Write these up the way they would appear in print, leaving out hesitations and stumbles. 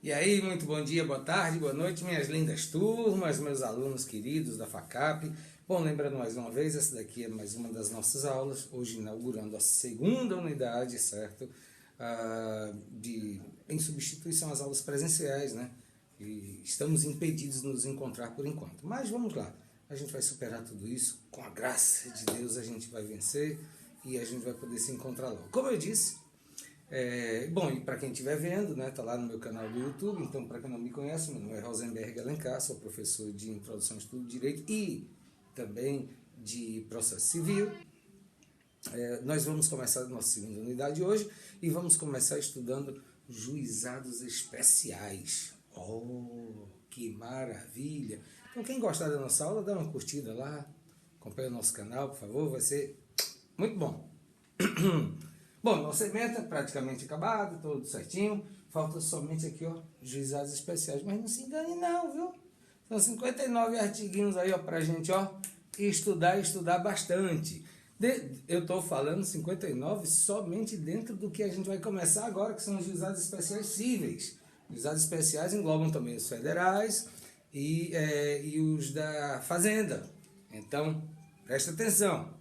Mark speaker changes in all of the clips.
Speaker 1: E aí, muito bom dia, boa tarde, boa noite, minhas lindas turmas, meus alunos queridos da FACAP. Bom, lembrando mais uma vez, essa daqui é mais uma das nossas aulas, hoje inaugurando a segunda unidade, certo? Em substituição às aulas presenciais, né? E estamos impedidos de nos encontrar por enquanto. Mas vamos lá, a gente vai superar tudo isso, com a graça de Deus a gente vai vencer e a gente vai poder se encontrar logo. Como eu disse, bom, e para quem estiver vendo, né, tá lá no meu canal do YouTube, então para quem não me conhece, meu nome é Rosenberg Alencar, sou professor de Introdução ao Estudo de Direito e também de Processo Civil. Nós vamos começar a nossa segunda unidade hoje e vamos começar estudando juizados especiais. Oh, que maravilha! Então quem gostar da nossa aula, dá uma curtida lá, acompanha o nosso canal, por favor, vai ser muito bom. Bom, nosso evento é praticamente acabado, tudo certinho. Falta somente aqui, ó, juizados especiais. Mas não se engane não, viu? São 59 artiguinhos aí, ó, pra gente, ó, estudar bastante. Eu estou falando 59 somente dentro do que a gente vai começar agora, que são os juizados especiais cíveis. Juizados especiais englobam também os federais e os da fazenda. Então, presta atenção.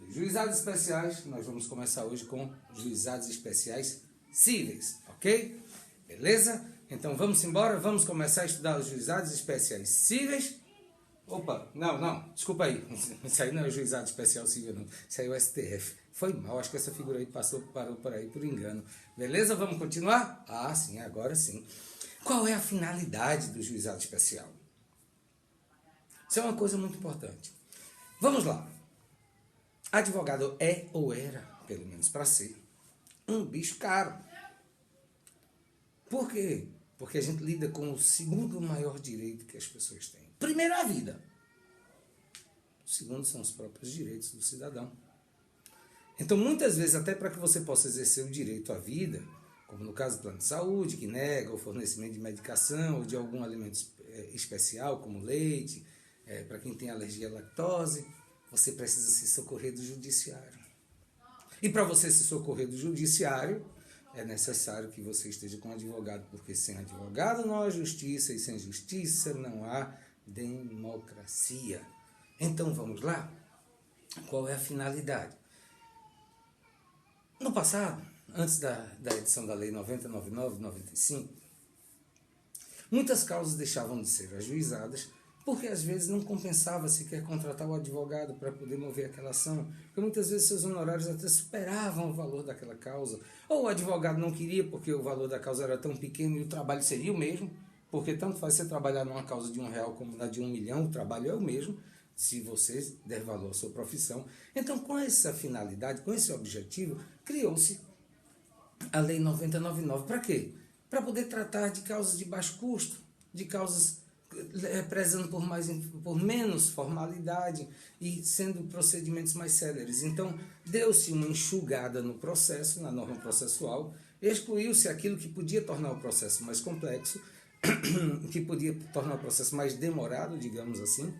Speaker 1: Juizados especiais, nós vamos começar hoje com juizados especiais cíveis, ok? Beleza? Então vamos embora, vamos começar a estudar os juizados especiais cíveis. Opa, não, desculpa aí, isso aí não é o juizado especial civil não, isso aí é o STF. Foi mal, acho que essa figura aí parou por aí por engano. Beleza, vamos continuar? Ah, sim, agora sim. Qual é a finalidade do juizado especial? Isso é uma coisa muito importante. Vamos lá. Advogado é ou era, pelo menos para ser, um bicho caro. Por quê? Porque a gente lida com o segundo maior direito que as pessoas têm. Primeiro, a vida. O segundo são os próprios direitos do cidadão. Então, muitas vezes, até para que você possa exercer o direito à vida, como no caso do plano de saúde, que nega o fornecimento de medicação ou de algum alimento especial, como leite, para quem tem alergia à lactose, você precisa se socorrer do judiciário. E para você se socorrer do judiciário, é necessário que você esteja com um advogado, porque sem advogado não há justiça e sem justiça não há democracia. Então vamos lá? Qual é a finalidade? No passado, antes da edição da Lei 9099 de 95, muitas causas deixavam de ser ajuizadas porque às vezes não compensava sequer contratar o advogado para poder mover aquela ação, porque muitas vezes seus honorários até superavam o valor daquela causa, ou o advogado não queria porque o valor da causa era tão pequeno e o trabalho seria o mesmo, porque tanto faz você trabalhar numa causa de R$1 como na de 1 milhão, o trabalho é o mesmo, se você der valor à sua profissão. Então, com essa finalidade, com esse objetivo, criou-se a Lei 9099. Para quê? Para poder tratar de causas de baixo custo, de causas prezando por menos formalidade e sendo procedimentos mais céleres. Então, deu-se uma enxugada no processo, na norma processual, excluiu-se aquilo que podia tornar o processo mais complexo, que podia tornar o processo mais demorado, digamos assim,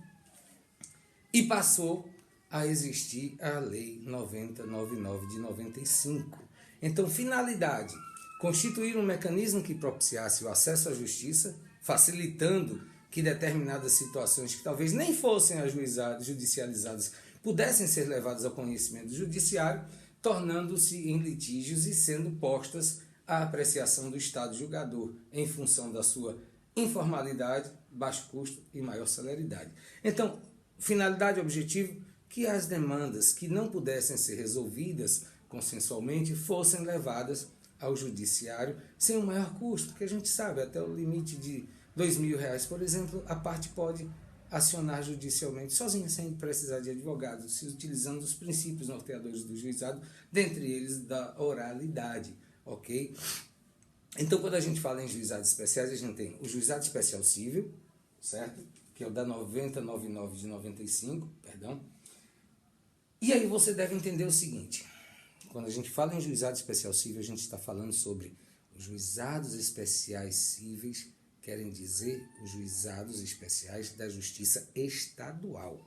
Speaker 1: e passou a existir a Lei 9099 de 95. Então, finalidade, constituir um mecanismo que propiciasse o acesso à justiça, facilitando que determinadas situações que talvez nem fossem ajuizadas, judicializadas, pudessem ser levadas ao conhecimento do judiciário, tornando-se em litígios e sendo postas à apreciação do Estado julgador, em função da sua informalidade, baixo custo e maior celeridade. Então, finalidade e objetivo, que as demandas que não pudessem ser resolvidas consensualmente fossem levadas ao judiciário sem o maior custo, porque a gente sabe, até o limite de R$2.000, por exemplo, a parte pode acionar judicialmente sozinha, sem precisar de advogado, se utilizando os princípios norteadores do juizado, dentre eles da oralidade, ok? Então, quando a gente fala em juizados especiais, a gente tem o juizado especial cível, certo? Que é o da 9099 de 95, perdão. E aí você deve entender o seguinte, quando a gente fala em juizado especial cível, a gente está falando sobre os juizados especiais cíveis, querem dizer os juizados especiais da Justiça Estadual.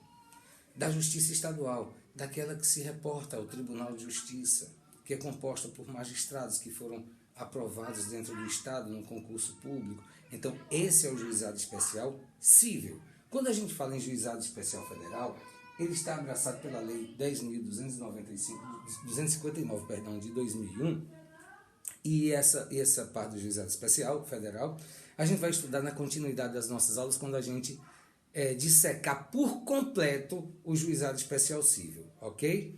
Speaker 1: Da Justiça Estadual, daquela que se reporta ao Tribunal de Justiça, que é composta por magistrados que foram aprovados dentro do Estado num concurso público. Então, esse é o juizado especial cível. Quando a gente fala em juizado especial federal, ele está abraçado pela Lei 10.259, de 2001, e essa parte do juizado especial federal, a gente vai estudar na continuidade das nossas aulas quando a gente dissecar por completo o juizado especial cível, ok?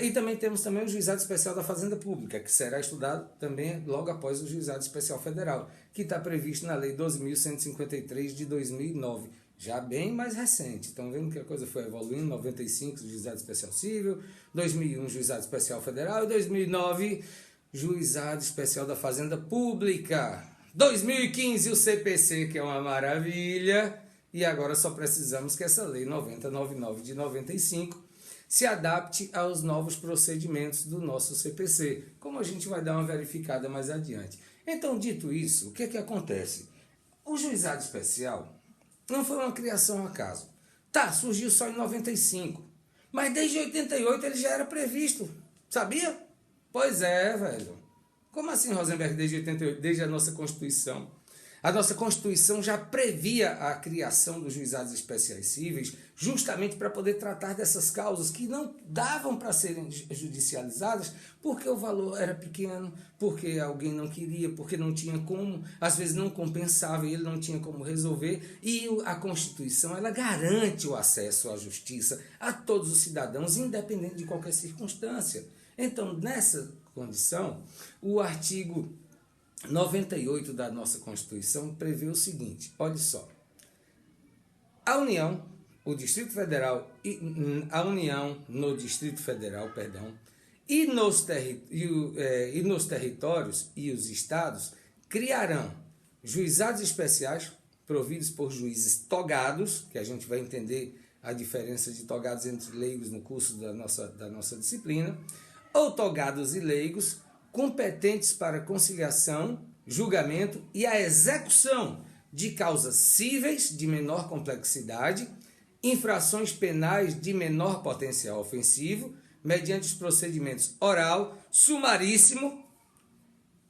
Speaker 1: E também temos o juizado especial da Fazenda Pública, que será estudado também logo após o juizado especial federal, que está previsto na Lei 12.153 de 2009, já bem mais recente. Estão vendo que a coisa foi evoluindo, 95 juizado especial cível, 2001 juizado especial federal e 2009 juizado especial da Fazenda Pública, 2015 o CPC, que é uma maravilha, e agora só precisamos que essa Lei 9099 de 95 se adapte aos novos procedimentos do nosso CPC, como a gente vai dar uma verificada mais adiante. Então, dito isso, o que é que acontece? O juizado especial não foi uma criação ao acaso. Surgiu só em 95, mas desde 88 ele já era previsto, sabia? Pois é, velho. Como assim, Rosenberg, desde 88, desde a nossa Constituição? A nossa Constituição já previa a criação dos juizados especiais cíveis justamente para poder tratar dessas causas que não davam para serem judicializadas porque o valor era pequeno, porque alguém não queria, porque não tinha como, às vezes não compensava e ele não tinha como resolver. E a Constituição, ela garante o acesso à justiça a todos os cidadãos, independente de qualquer circunstância. Então, nessa condição, o artigo 98 da nossa Constituição prevê o seguinte, olha só, a União, o Distrito Federal, a União no Distrito Federal, e nos territórios e os estados criarão juizados especiais providos por juízes togados, que a gente vai entender a diferença de togados entre leigos no curso da nossa disciplina, ou togados e leigos, competentes para conciliação, julgamento e a execução de causas cíveis de menor complexidade, infrações penais de menor potencial ofensivo, mediante os procedimentos oral, sumaríssimo,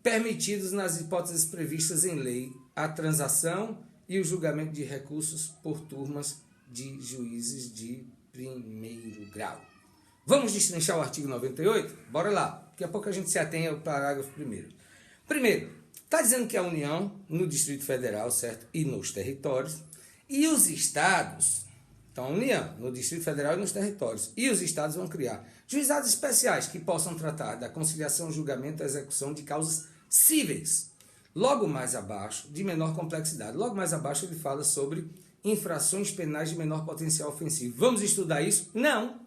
Speaker 1: permitidos nas hipóteses previstas em lei, a transação e o julgamento de recursos por turmas de juízes de primeiro grau. Vamos destrinchar o artigo 98? Bora lá. Daqui a pouco a gente se atém ao parágrafo primeiro. Primeiro, está dizendo que a União, no Distrito Federal, certo? E nos territórios, e os estados, então a União, no Distrito Federal e nos territórios, e os estados vão criar juizados especiais que possam tratar da conciliação, julgamento e execução de causas cíveis. Logo mais abaixo, de menor complexidade. Logo mais abaixo ele fala sobre infrações penais de menor potencial ofensivo. Vamos estudar isso? Não.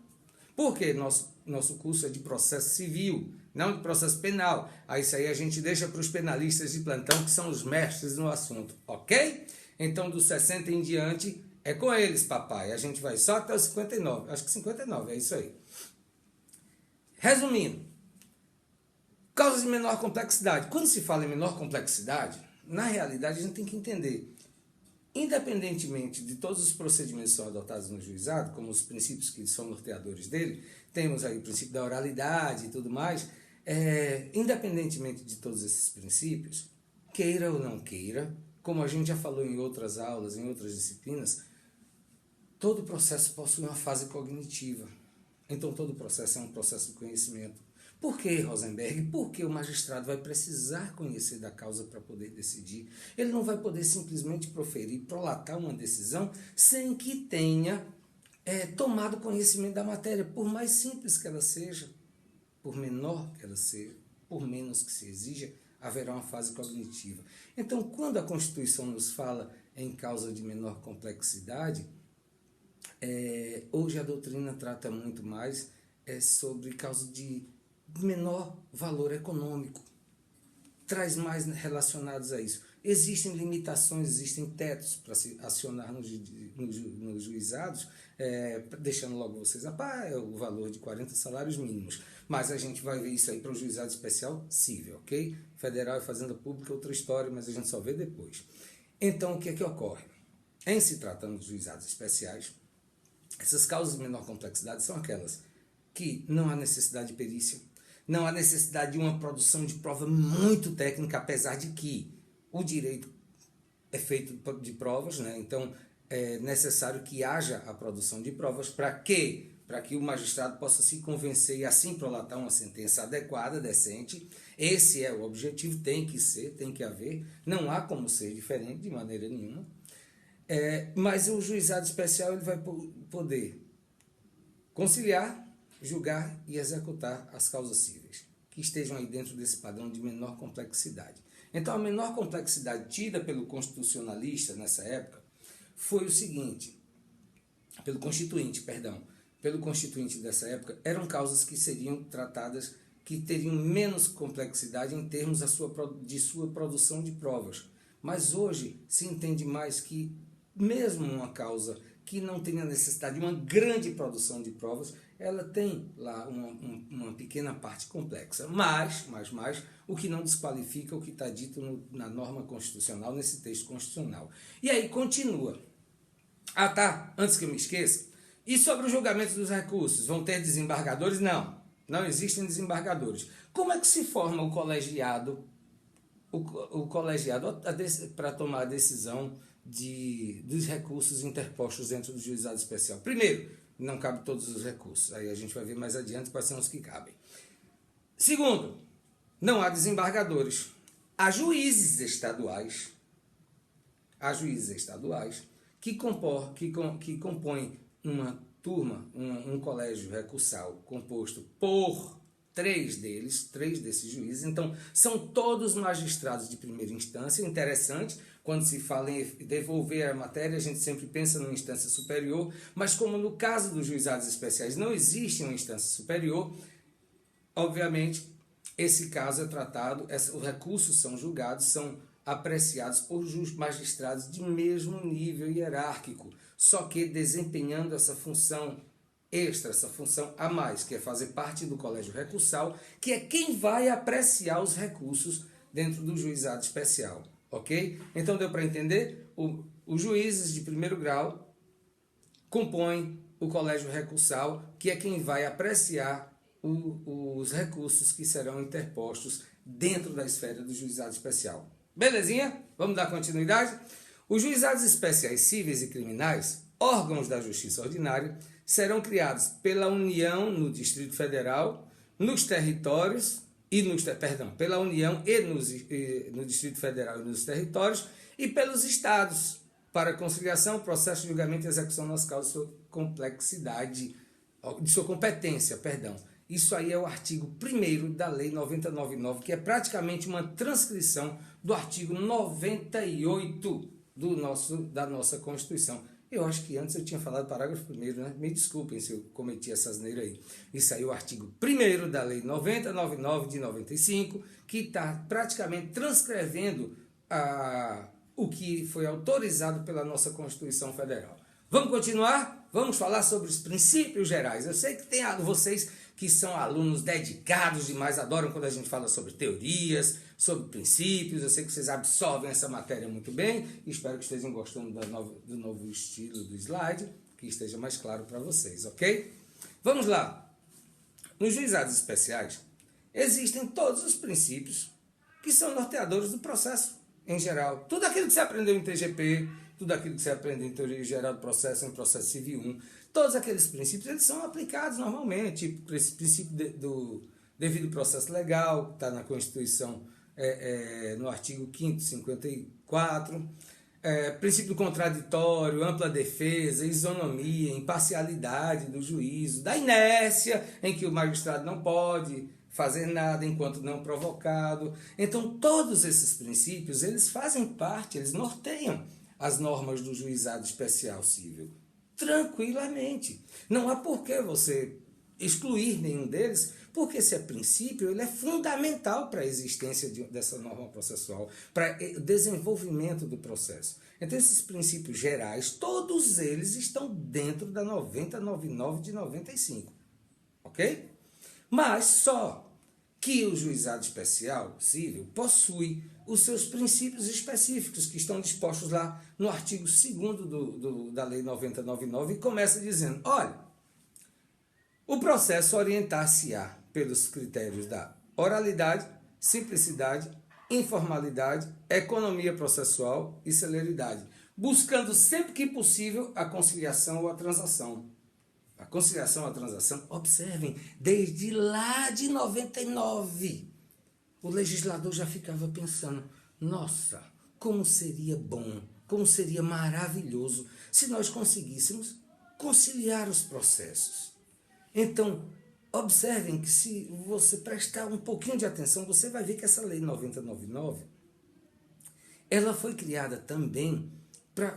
Speaker 1: Porque nosso curso é de processo civil, não de processo penal. Isso aí a gente deixa para os penalistas de plantão, que são os mestres no assunto, ok? Então, dos 60 em diante, é com eles, papai. A gente vai só até os 59. Acho que 59, é isso aí. Resumindo, causas de menor complexidade. Quando se fala em menor complexidade, na realidade a gente tem que entender, independentemente de todos os procedimentos que são adotados no juizado, como os princípios que são norteadores dele, temos aí o princípio da oralidade e tudo mais, independentemente de todos esses princípios, queira ou não queira, como a gente já falou em outras aulas, em outras disciplinas, todo processo possui uma fase cognitiva. Então todo processo é um processo de conhecimento. Por que, Rosenberg? Porque o magistrado vai precisar conhecer da causa para poder decidir. Ele não vai poder simplesmente prolatar uma decisão sem que tenha tomado conhecimento da matéria, por mais simples que ela seja, por menor que ela seja, por menos que se exija, haverá uma fase cognitiva. Então, quando a Constituição nos fala em causa de menor complexidade, hoje a doutrina trata muito mais sobre causa de menor valor econômico, traz mais relacionados a isso. Existem limitações, existem tetos para se acionar nos juizados, deixando logo vocês o valor de 40 salários mínimos. Mas a gente vai ver isso aí para o juizado especial cível, ok? Federal e Fazenda Pública é outra história, mas a gente só vê depois. Então, o que é que ocorre? Em se tratando de juizados especiais, essas causas de menor complexidade são aquelas que não há necessidade de perícia, Não há necessidade de uma produção de prova muito técnica, apesar de que o direito é feito de provas, né? Então é necessário que haja a produção de provas para quê? Para que o magistrado possa se convencer e assim prolatar uma sentença adequada, decente. Esse é o objetivo, tem que ser, tem que haver, não há como ser diferente de maneira nenhuma. Mas o juizado especial ele vai poder conciliar, julgar e executar as causas cíveis, que estejam aí dentro desse padrão de menor complexidade. Então, a menor complexidade tida pelo constitucionalista nessa época foi o seguinte, pelo constituinte dessa época, eram causas que seriam tratadas, que teriam menos complexidade em termos de sua produção de provas. Mas hoje se entende mais que mesmo uma causa que não tenha necessidade de uma grande produção de provas, ela tem lá uma pequena parte complexa. Mas, o que não desqualifica o que está dito na norma constitucional, nesse texto constitucional. E aí continua. Ah, tá, antes que eu me esqueça, e sobre o julgamento dos recursos, vão ter desembargadores? Não, não existem desembargadores. Como é que se forma o colegiado para tomar a decisão dos recursos interpostos dentro do juizado especial? Primeiro, não cabe todos os recursos, aí a gente vai ver mais adiante quais são os que cabem. Segundo, não há desembargadores. Há juízes estaduais que compõem uma turma, um colégio recursal composto por três desses juízes. Então, são todos magistrados de primeira instância. Interessante, quando se fala em devolver a matéria, a gente sempre pensa numa instância superior, mas como no caso dos juizados especiais não existe uma instância superior, obviamente, esse caso é tratado, os recursos são julgados, são apreciados por magistrados de mesmo nível hierárquico, só que desempenhando essa função extra, essa função a mais, que é fazer parte do colégio recursal, que é quem vai apreciar os recursos dentro do juizado especial, ok? Então deu para entender? Os juízes de primeiro grau compõem o colégio recursal, que é quem vai apreciar os recursos que serão interpostos dentro da esfera do juizado especial. Belezinha? Vamos dar continuidade? Os juizados especiais cíveis e criminais, órgãos da justiça ordinária, serão criados pela União no Distrito Federal, nos territórios pela União no Distrito Federal e nos territórios e pelos estados para conciliação, processo de julgamento e execução nas causas de sua competência. Isso aí é o artigo 1º da Lei 9099, que é praticamente uma transcrição do artigo 98 da nossa Constituição. Eu acho que antes eu tinha falado parágrafo 1º, né? Me desculpem se eu cometi essa asneira aí. Isso aí é o artigo 1º da Lei 9099 de 95, que está praticamente transcrevendo o que foi autorizado pela nossa Constituição Federal. Vamos continuar? Vamos falar sobre os princípios gerais. Eu sei que tem vocês que são alunos dedicados demais, adoram quando a gente fala sobre teorias, sobre princípios. Eu sei que vocês absorvem essa matéria muito bem. Espero que estejam gostando do novo estilo do slide, que esteja mais claro para vocês, ok? Vamos lá. Nos juizados especiais, existem todos os princípios que são norteadores do processo em geral. Tudo aquilo que você aprendeu em TGP, tudo aquilo que você aprendeu em Teoria Geral do Processo, em Processo Civil 1, todos aqueles princípios eles são aplicados normalmente, tipo esse princípio do devido processo legal, que está na Constituição, no artigo 5º, 54, princípio contraditório, ampla defesa, isonomia, imparcialidade do juízo, da inércia, em que o magistrado não pode fazer nada enquanto não provocado. Então, todos esses princípios, eles fazem parte, eles norteiam as normas do juizado especial civil, tranquilamente. Não há por que você excluir nenhum deles, porque esse princípio ele é fundamental para a existência dessa norma processual, para o desenvolvimento do processo. Então, esses princípios gerais, todos eles estão dentro da 9099 de 95, ok? Mas só que o juizado especial civil possui os seus princípios específicos que estão dispostos lá no artigo 2º da Lei 9099 e começa dizendo, olha, o processo orientar-se-á pelos critérios da oralidade, simplicidade, informalidade, economia processual e celeridade, buscando sempre que possível a conciliação ou a transação. A conciliação ou a transação, observem, desde lá de 99, o legislador já ficava pensando, nossa, como seria bom, como seria maravilhoso se nós conseguíssemos conciliar os processos. Então, observem que se você prestar um pouquinho de atenção, você vai ver que essa lei 9099, ela foi criada também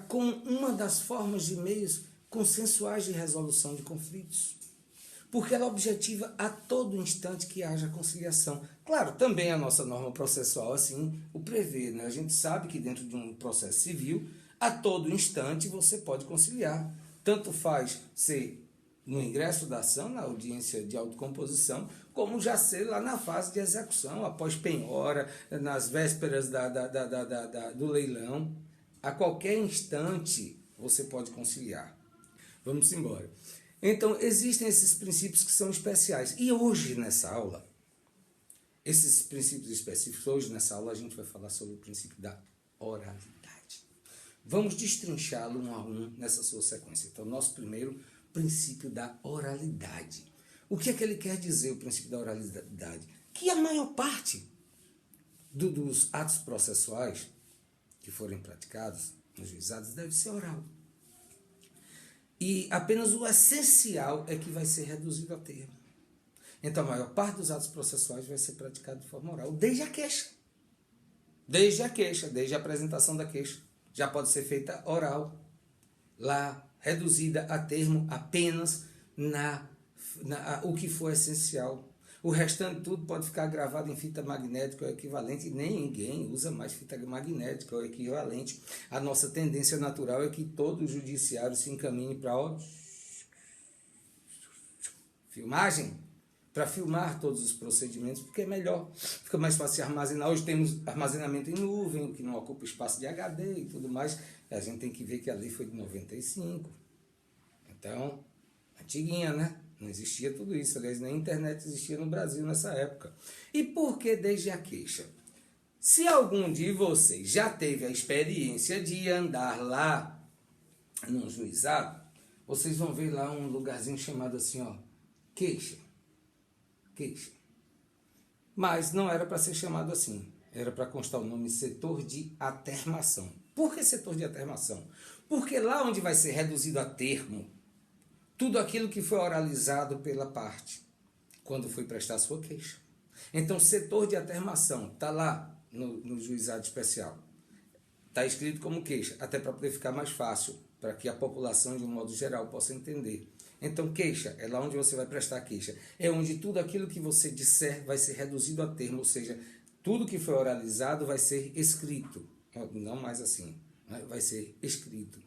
Speaker 1: como uma das formas de meios consensuais de resolução de conflitos. Porque ela objetiva a todo instante que haja conciliação. Claro, também a nossa norma processual assim o prevê, né? A gente sabe que dentro de um processo civil, a todo instante você pode conciliar. Tanto faz ser no ingresso da ação, na audiência de autocomposição, como já ser lá na fase de execução, após penhora, nas vésperas do leilão. A qualquer instante você pode conciliar. Vamos embora. Então, existem esses princípios que são especiais. E hoje, nessa aula, esses princípios específicos, hoje nessa aula a gente vai falar sobre o princípio da oralidade. Vamos destrinchá-lo um a um nessa sua sequência. Então, nosso primeiro princípio da oralidade. O que é que ele quer dizer, o princípio da oralidade? Que a maior parte dos atos processuais que forem praticados nos juizados deve ser oral. E apenas o essencial é que vai ser reduzido a termo. Então, a maior parte dos atos processuais vai ser praticado de forma oral, desde a queixa. Desde a apresentação da queixa. Já pode ser feita oral, lá, reduzida a termo apenas o que for essencial. O restante tudo pode ficar gravado em fita magnética ou equivalente, e nem ninguém usa mais fita magnética ou equivalente. A nossa tendência natural é que todo o judiciário se encaminhe para a filmagem, para filmar todos os procedimentos, porque é melhor, fica mais fácil armazenar. Hoje temos armazenamento em nuvem, que não ocupa espaço de HD e tudo mais. A gente tem que ver que a lei foi de 95. Então, antiguinha, né? Não existia tudo isso, aliás, nem a internet existia no Brasil nessa época. E por que desde a queixa? Se algum de vocês já teve a experiência de andar lá num juizado, vocês vão ver lá um lugarzinho chamado assim, ó, queixa. Queixa. Mas não era para ser chamado assim, era para constar o nome setor de atermação. Por que setor de atermação? Porque lá onde vai ser reduzido a termo, tudo aquilo que foi oralizado pela parte, quando foi prestar sua queixa. Então, setor de atermação, está lá no juizado especial. Está escrito como queixa, até para poder ficar mais fácil, para que a população, de um modo geral, possa entender. Então, queixa é lá onde você vai prestar queixa. É onde tudo aquilo que você disser vai ser reduzido a termo, ou seja, tudo que foi oralizado vai ser escrito. Não mais assim, né? Vai ser escrito.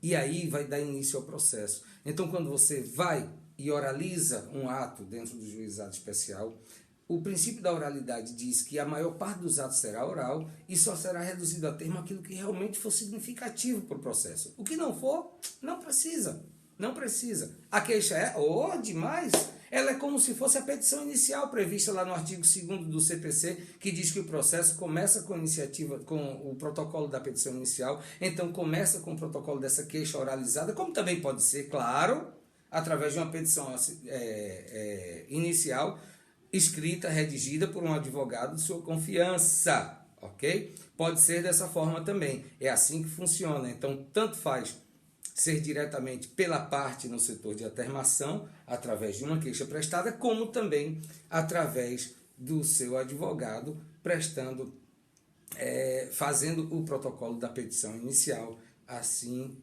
Speaker 1: E aí vai dar início ao processo. Então, quando você vai e oraliza um ato dentro do juizado especial, o princípio da oralidade diz que a maior parte dos atos será oral e só será reduzido a termo aquilo que realmente for significativo para o processo. O que não for, não precisa. Não precisa. A queixa é, demais. Ela é como se fosse a petição inicial prevista lá no artigo 2º do CPC, que diz que o processo começa com a iniciativa, com o protocolo da petição inicial, então começa com o protocolo dessa queixa oralizada, como também pode ser, claro, através de uma petição inicial, escrita, redigida por um advogado de sua confiança, ok? Pode ser dessa forma também. É assim que funciona. Então, tanto faz ser diretamente pela parte no setor de atermação, através de uma queixa prestada, como também através do seu advogado prestando, fazendo o protocolo da petição inicial, assim,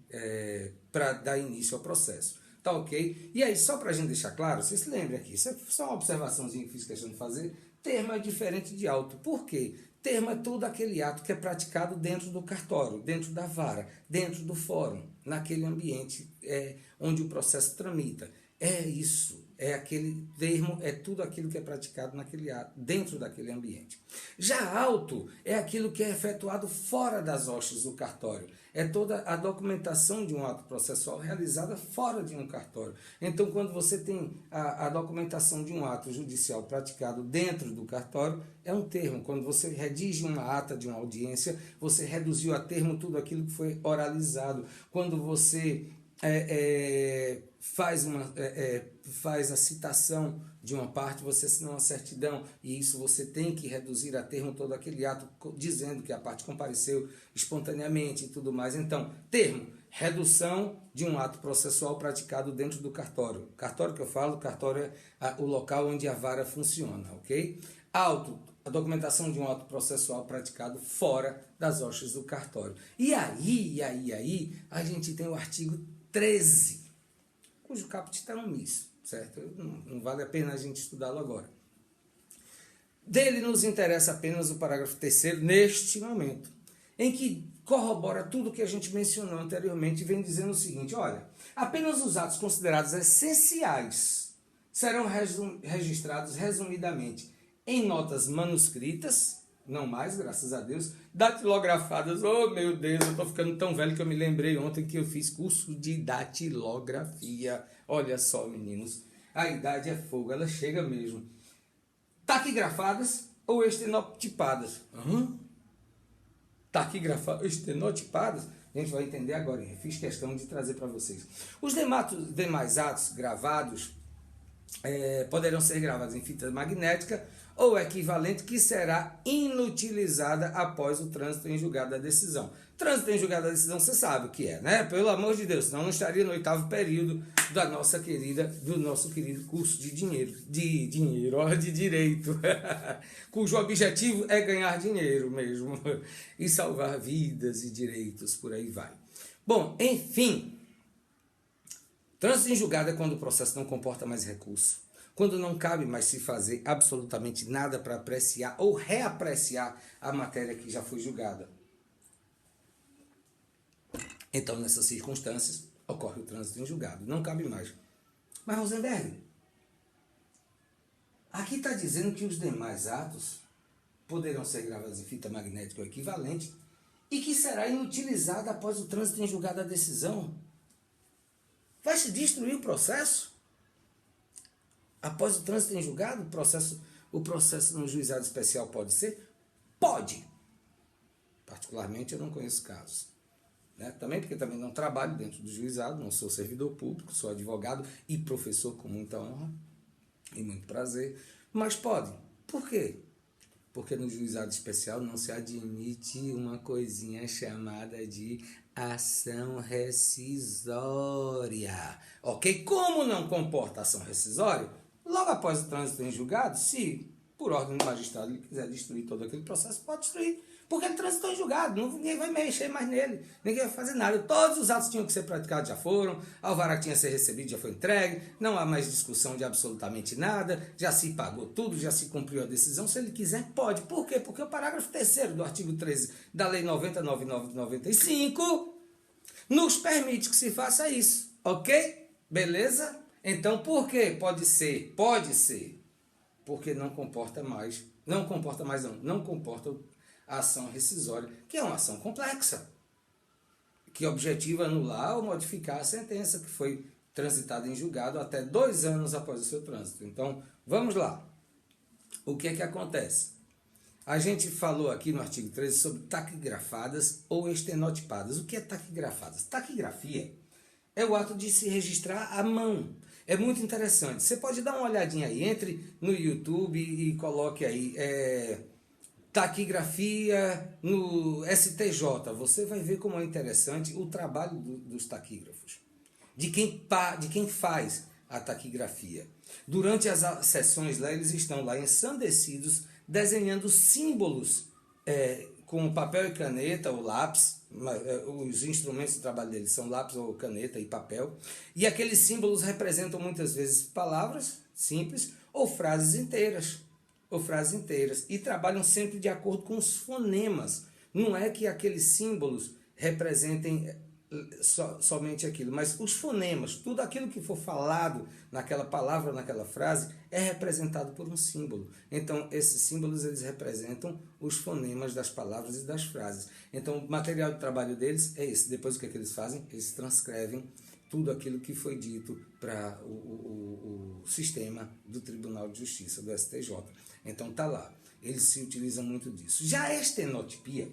Speaker 1: para dar início ao processo. Tá ok? E aí, só para a gente deixar claro, vocês se lembrem aqui, isso é só uma observaçãozinha que fiz questão de fazer, termo é diferente de auto. Por quê? Termo é todo aquele ato que é praticado dentro do cartório, dentro da vara, dentro do fórum, naquele ambiente onde o processo tramita. É isso, é aquele termo, é tudo aquilo que é praticado naquele ato, dentro daquele ambiente. Já auto é aquilo que é efetuado fora das hostes do cartório. é toda a documentação de um ato processual realizada fora de um cartório. Então, quando você tem a documentação de um ato judicial praticado dentro do cartório, é um termo. Quando você redige uma ata de uma audiência, você reduziu a termo tudo aquilo que foi oralizado. Quando você faz a citação de uma parte, você assina uma certidão, e isso você tem que reduzir a termo todo aquele ato dizendo que a parte compareceu espontaneamente e tudo mais. Então, termo, redução de um ato processual praticado dentro do cartório. Cartório que eu falo, cartório é o local onde a vara funciona, ok? Auto, a documentação de um ato processual praticado fora das hostes do cartório. E aí, a gente tem o artigo 13, cujo caput está omisso, certo? Não vale a pena a gente estudá-lo agora. Dele nos interessa apenas o parágrafo 3º neste momento, em que corrobora tudo o que a gente mencionou anteriormente e vem dizendo o seguinte: olha, apenas os atos considerados essenciais serão registrados resumidamente em notas manuscritas, não mais, graças a Deus, datilografadas. Oh, meu Deus, eu tô ficando tão velho que eu me lembrei ontem que eu fiz curso de datilografia. Olha só, meninos, a idade é fogo, ela chega mesmo. Taquigrafadas ou estenotipadas? Estenotipadas? A gente vai entender agora, eu fiz questão de trazer para vocês. Os demais atos gravados poderão ser gravados em fita magnética ou equivalente, que será inutilizada após o trânsito em julgado da decisão. Trânsito em julgado da decisão, você sabe o que é, né? Pelo amor de Deus, senão não estaria no 8º período do nosso querido curso de direito, cujo objetivo é ganhar dinheiro mesmo, e salvar vidas e direitos, por aí vai. Bom, enfim, trânsito em julgado é quando o processo não comporta mais recurso, quando não cabe mais se fazer absolutamente nada para apreciar ou reapreciar a matéria que já foi julgada. Então, nessas circunstâncias, ocorre o trânsito em julgado. Não cabe mais. Mas, Rosenberg, aqui está dizendo que os demais atos poderão ser gravados em fita magnética ou equivalente e que será inutilizada após o trânsito em julgado da decisão. Vai se destruir o processo? Após o trânsito em julgado, o processo no juizado especial pode ser? Pode. Particularmente, eu não conheço casos. Né? Também porque também não trabalho dentro do juizado, não sou servidor público, sou advogado e professor com muita honra e muito prazer. Mas pode. Por quê? Porque no juizado especial não se admite uma coisinha chamada de ação rescisória. Ok? Como não comporta ação rescisória, logo após o trânsito em julgado, se por ordem do magistrado ele quiser destruir todo aquele processo, pode destruir. Porque ele transitou em julgado, ninguém vai mexer mais nele, ninguém vai fazer nada. Todos os atos que tinham que ser praticados já foram, a alvará que tinha que ser recebido já foi entregue, não há mais discussão de absolutamente nada, já se pagou tudo, já se cumpriu a decisão. Se ele quiser, pode. Por quê? Porque o parágrafo 3º do artigo 13 da Lei 90.995 de 95 nos permite que se faça isso, ok? Beleza? Então, por quê? Pode ser, porque não comporta a ação rescisória, que é uma ação complexa, que objetiva anular ou modificar a sentença que foi transitada em julgado até 2 anos após o seu trânsito. Então, vamos lá. O que é que acontece? A gente falou aqui no artigo 13 sobre taquigrafadas ou estenotipadas. O que é taquigrafadas? Taquigrafia é o ato de se registrar à mão. É muito interessante. Você pode dar uma olhadinha aí, entre no YouTube e coloque aí taquigrafia no STJ. Você vai ver como é interessante o trabalho dos taquígrafos, de quem faz a taquigrafia. Durante as sessões lá, eles estão lá ensandecidos, desenhando símbolos com papel e caneta ou lápis. Os instrumentos de trabalho deles são lápis ou caneta e papel, e aqueles símbolos representam muitas vezes palavras simples ou frases inteiras, e trabalham sempre de acordo com os fonemas. Não é que aqueles símbolos representem somente aquilo, mas os fonemas, tudo aquilo que for falado naquela palavra, naquela frase, é representado por um símbolo. Então, esses símbolos, eles representam os fonemas das palavras e das frases. Então, o material de trabalho deles é esse. Depois, o que é que eles fazem? Eles transcrevem tudo aquilo que foi dito para o sistema do Tribunal de Justiça, do STJ. Então, está lá. Eles se utilizam muito disso. Já a estenotipia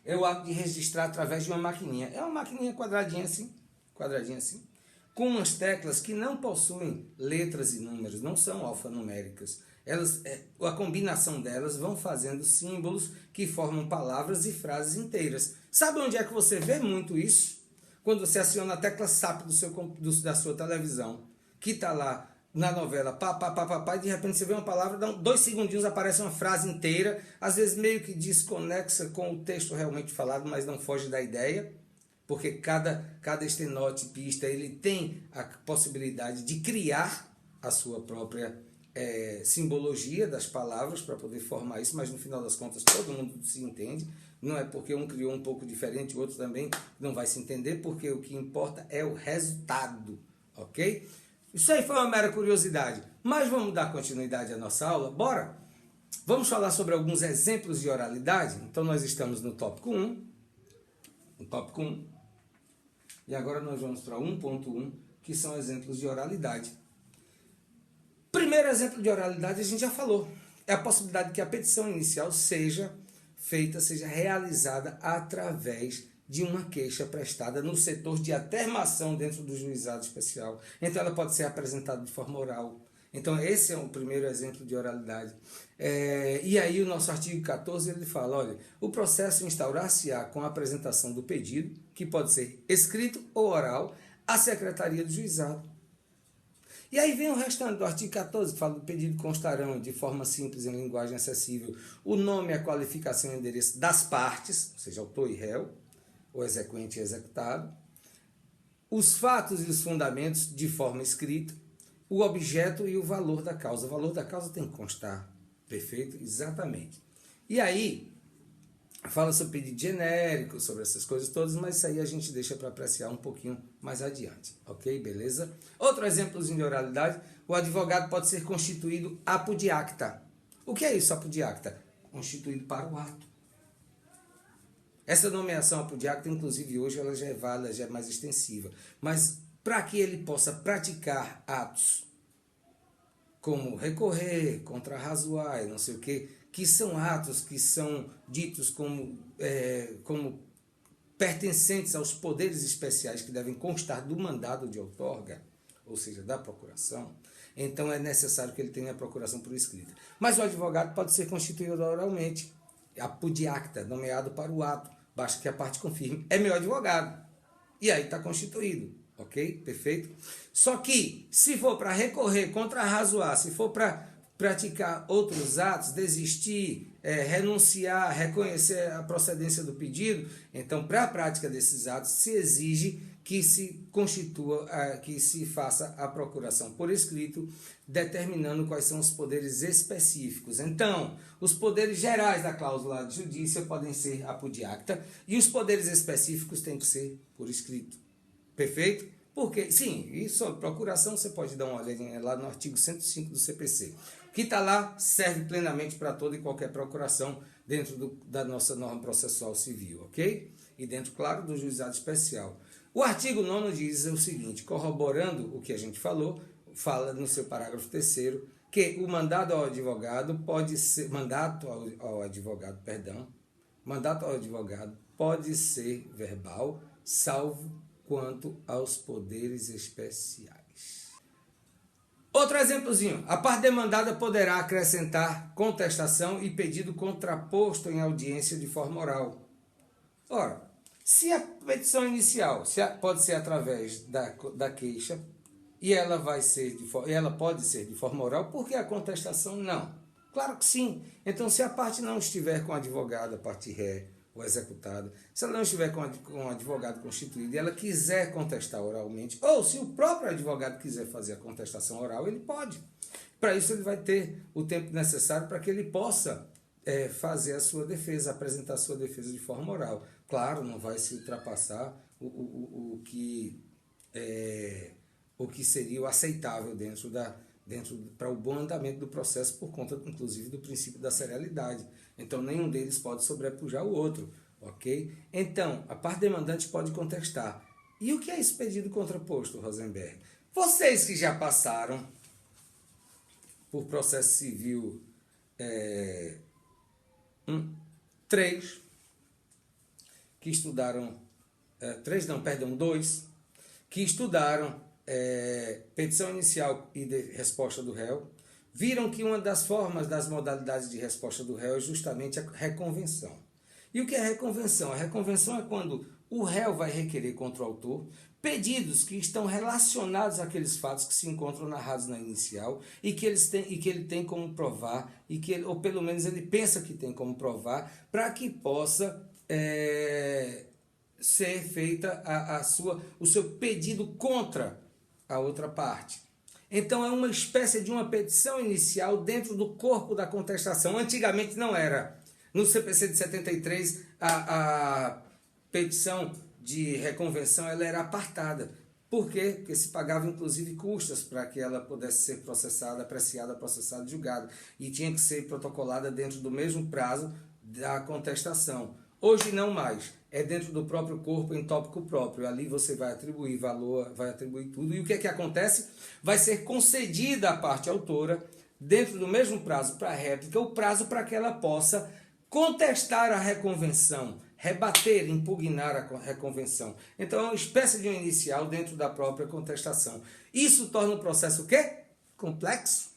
Speaker 1: é o ato de registrar através de uma maquininha. É uma maquininha quadradinha assim, com umas teclas que não possuem letras e números, não são alfanuméricas. A combinação delas vão fazendo símbolos que formam palavras e frases inteiras. Sabe onde é que você vê muito isso? Quando você aciona a tecla SAP da sua televisão, que está lá na novela, pá, e de repente você vê uma palavra, 2 segundinhos aparece uma frase inteira, às vezes meio que desconexa com o texto realmente falado, mas não foge da ideia, porque cada estenotipista ele tem a possibilidade de criar a sua própria simbologia das palavras para poder formar isso, mas no final das contas todo mundo se entende. Não é porque um criou um pouco diferente, o outro também não vai se entender, porque o que importa é o resultado, ok? Isso aí foi uma mera curiosidade, mas vamos dar continuidade à nossa aula? Bora? Vamos falar sobre alguns exemplos de oralidade? Então nós estamos no tópico 1, e agora nós vamos para 1.1, que são exemplos de oralidade. Primeiro exemplo de oralidade a gente já falou, é a possibilidade que a petição inicial seja realizada através de uma queixa prestada no setor de atermação dentro do juizado especial. Então ela pode ser apresentada de forma oral. Então esse é o primeiro exemplo de oralidade. E aí o nosso artigo 14 ele fala, olha, o processo instaurar-se-á com a apresentação do pedido, que pode ser escrito ou oral, à secretaria do juizado. E aí vem o restante do artigo 14, que fala do pedido constarão, de forma simples, em linguagem acessível, o nome, a qualificação e o endereço das partes, ou seja, autor e réu, o exequente e executado, os fatos e os fundamentos de forma escrita, o objeto e o valor da causa. O valor da causa tem que constar, perfeito? Exatamente. E aí, fala sobre pedido genérico, sobre essas coisas todas, mas isso aí a gente deixa para apreciar um pouquinho mais adiante, ok? Beleza? Outro exemplozinho de oralidade, o advogado pode ser constituído apodiacta. O que é isso, apodiacta? Constituído para o ato. Essa nomeação apodiacta, inclusive hoje, ela já é válida, já é mais extensiva. Mas para que ele possa praticar atos como recorrer, contrarrazoar e não sei o quê, que são atos que são ditos como pertencentes aos poderes especiais que devem constar do mandado de outorga, ou seja, da procuração, então é necessário que ele tenha a procuração por escrita. Mas o advogado pode ser constituído oralmente, apodiacta, nomeado para o ato, basta que a parte confirme, é meu advogado, e aí está constituído, ok? Perfeito? Só que, se for para recorrer, contrarrazoar, se for para praticar outros atos, desistir, renunciar, reconhecer a procedência do pedido, então, para a prática desses atos, se exige que se constitua, que se faça a procuração por escrito, determinando quais são os poderes específicos. Então, os poderes gerais da cláusula de judícia podem ser apodiacta e os poderes específicos têm que ser por escrito. Perfeito? Porque, sim, e sobre procuração você pode dar uma olhadinha lá no artigo 105 do CPC. O que está lá serve plenamente para toda e qualquer procuração dentro da nossa norma processual civil, ok? E dentro, claro, do juizado especial. O artigo 9º diz o seguinte, corroborando o que a gente falou, fala no seu parágrafo 3º, que o mandato ao advogado pode ser verbal, salvo quanto aos poderes especiais. Outro exemplozinho, a parte demandada poderá acrescentar contestação e pedido contraposto em audiência de forma oral. Ora, se a petição inicial pode ser através da queixa e ela pode ser de forma oral, por que a contestação não? Claro que sim. Então, se a parte não estiver com o advogado, a parte ré, o executado, se ela não estiver com um advogado constituído e ela quiser contestar oralmente, ou se o próprio advogado quiser fazer a contestação oral, ele pode. Para isso, ele vai ter o tempo necessário para que ele possa fazer a sua defesa, apresentar a sua defesa de forma oral. Claro, não vai se ultrapassar o que seria o aceitável para o bom andamento do processo, por conta, inclusive, do princípio da serialidade. Então, nenhum deles pode sobrepujar o outro, ok? Então, a parte demandante pode contestar. E o que é esse pedido contraposto, Rosenberg? Vocês que já passaram por processo civil 3, que estudaram, 2, que estudaram petição inicial e de resposta do réu, viram que uma das formas, das modalidades de resposta do réu é justamente a reconvenção. E o que é reconvenção? A reconvenção é quando o réu vai requerer contra o autor pedidos que estão relacionados àqueles fatos que se encontram narrados na inicial e que ele tem como provar, ou pelo menos ele pensa que tem como provar, para que possa ser feita o seu pedido contra a outra parte. Então é uma espécie de uma petição inicial dentro do corpo da contestação. Antigamente não era. No CPC de 73, a petição de reconvenção ela era apartada. Por quê? Porque se pagava inclusive custas para que ela pudesse ser processada, apreciada, processada, julgada. E tinha que ser protocolada dentro do mesmo prazo da contestação. Hoje não mais. É dentro do próprio corpo, em tópico próprio. Ali você vai atribuir valor, vai atribuir tudo. E o que é que acontece? Vai ser concedida à parte autora, dentro do mesmo prazo para a réplica, o prazo para que ela possa contestar a reconvenção, rebater, impugnar a reconvenção. Então é uma espécie de um inicial dentro da própria contestação. Isso torna o processo o quê? Complexo.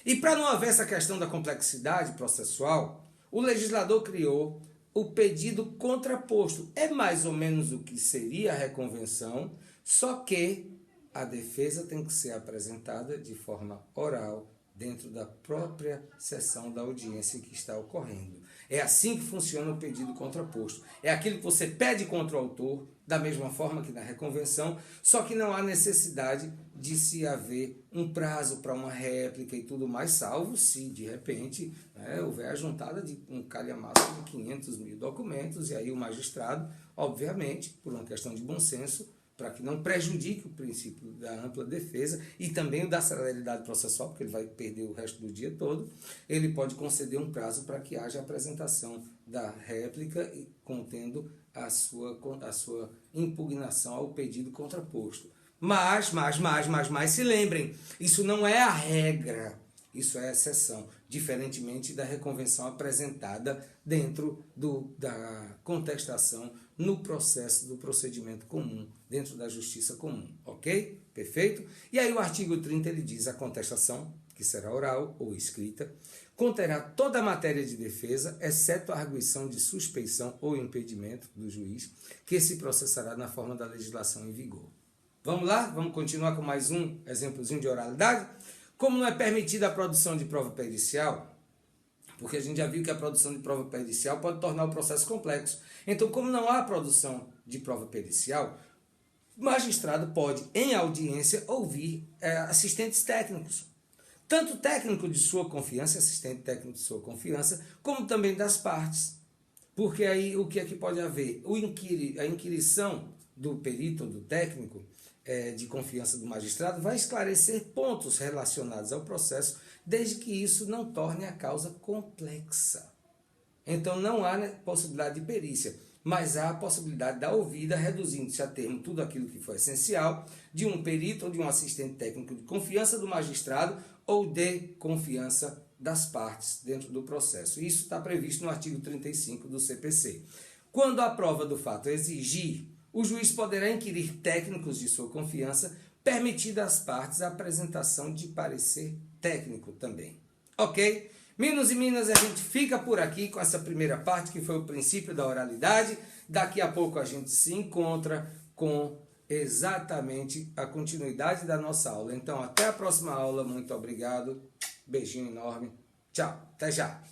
Speaker 1: E para não haver essa questão da complexidade processual, o legislador criou o pedido contraposto. É mais ou menos o que seria a reconvenção, só que a defesa tem que ser apresentada de forma oral, dentro da própria sessão da audiência que está ocorrendo. É assim que funciona o pedido contraposto. É aquilo que você pede contra o autor, da mesma forma que na reconvenção, só que não há necessidade de se haver um prazo para uma réplica e tudo mais, salvo se, de repente, houver a juntada de um calhamaço de 500 mil documentos, e aí o magistrado, obviamente, por uma questão de bom senso, para que não prejudique o princípio da ampla defesa e também o da celeridade processual, porque ele vai perder o resto do dia todo, ele pode conceder um prazo para que haja apresentação da réplica contendo a sua impugnação ao pedido contraposto. Mas, se lembrem, isso não é a regra, isso é a exceção, diferentemente da reconvenção apresentada dentro da contestação no processo do procedimento comum, dentro da justiça comum, ok? Perfeito? E aí o artigo 30 ele diz: a contestação, que será oral ou escrita, conterá toda a matéria de defesa, exceto a arguição de suspeição ou impedimento do juiz, que se processará na forma da legislação em vigor. Vamos lá? Vamos continuar com mais um exemplozinho de oralidade? Como não é permitida a produção de prova pericial, porque a gente já viu que a produção de prova pericial pode tornar o processo complexo. Então, como não há produção de prova pericial, o magistrado pode, em audiência, ouvir assistentes técnicos. Tanto técnico de sua confiança, assistente técnico de sua confiança, como também das partes. Porque aí o que é que pode haver? A inquirição do perito ou do técnico de confiança do magistrado vai esclarecer pontos relacionados ao processo, desde que isso não torne a causa complexa. Então não há possibilidade de perícia, mas há a possibilidade da ouvida, reduzindo-se a termo tudo aquilo que foi essencial, de um perito ou de um assistente técnico de confiança do magistrado ou de confiança das partes dentro do processo. Isso está previsto no artigo 35 do CPC. Quando a prova do fato exigir, o juiz poderá inquirir técnicos de sua confiança, permitida às partes a apresentação de parecer técnico também. Ok? Minos e Minas, a gente fica por aqui com essa primeira parte, que foi o princípio da oralidade. Daqui a pouco a gente se encontra com exatamente a continuidade da nossa aula. Então, até a próxima aula. Muito obrigado. Beijinho enorme. Tchau. Até já.